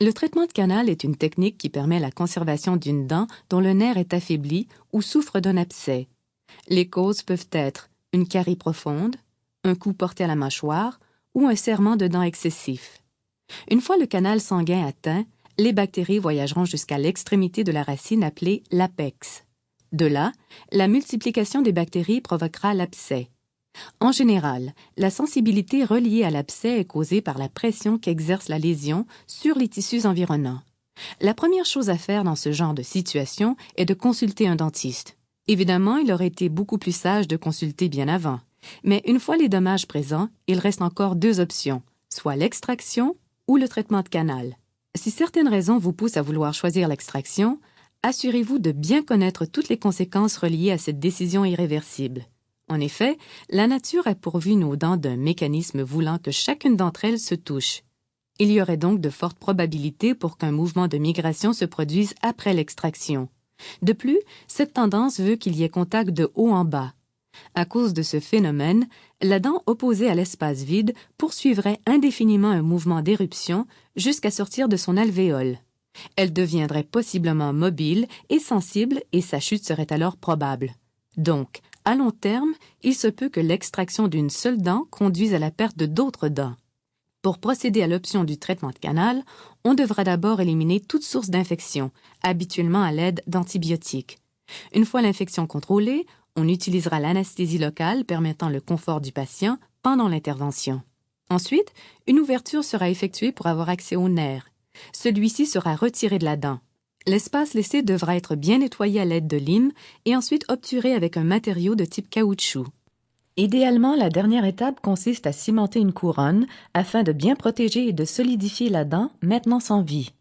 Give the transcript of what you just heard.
Le traitement de canal est une technique qui permet la conservation d'une dent dont le nerf est affaibli ou souffre d'un abcès. Les causes peuvent être une carie profonde, un coup porté à la mâchoire ou un serrement de dents excessif. Une fois le canal sanguin atteint, les bactéries voyageront jusqu'à l'extrémité de la racine appelée l'apex. De là, la multiplication des bactéries provoquera l'abcès. En général, la sensibilité reliée à l'abcès est causée par la pression qu'exerce la lésion sur les tissus environnants. La première chose à faire dans ce genre de situation est de consulter un dentiste. Évidemment, il aurait été beaucoup plus sage de consulter bien avant. Mais une fois les dommages présents, il reste encore deux options, soit l'extraction ou le traitement de canal. Si certaines raisons vous poussent à vouloir choisir l'extraction, assurez-vous de bien connaître toutes les conséquences reliées à cette décision irréversible. En effet, la nature a pourvu nos dents d'un mécanisme voulant que chacune d'entre elles se touche. Il y aurait donc de fortes probabilités pour qu'un mouvement de migration se produise après l'extraction. De plus, cette tendance veut qu'il y ait contact de haut en bas. À cause de ce phénomène, la dent opposée à l'espace vide poursuivrait indéfiniment un mouvement d'éruption jusqu'à sortir de son alvéole. Elle deviendrait possiblement mobile et sensible et sa chute serait alors probable. Donc, à long terme, il se peut que l'extraction d'une seule dent conduise à la perte de d'autres dents. Pour procéder à l'option du traitement de canal, on devra d'abord éliminer toute source d'infection, habituellement à l'aide d'antibiotiques. Une fois l'infection contrôlée, on utilisera l'anesthésie locale permettant le confort du patient pendant l'intervention. Ensuite, une ouverture sera effectuée pour avoir accès au nerf. Celui-ci sera retiré de la dent. L'espace laissé devra être bien nettoyé à l'aide de lime et ensuite obturé avec un matériau de type caoutchouc. Idéalement, la dernière étape consiste à cimenter une couronne afin de bien protéger et de solidifier la dent maintenant sans vie.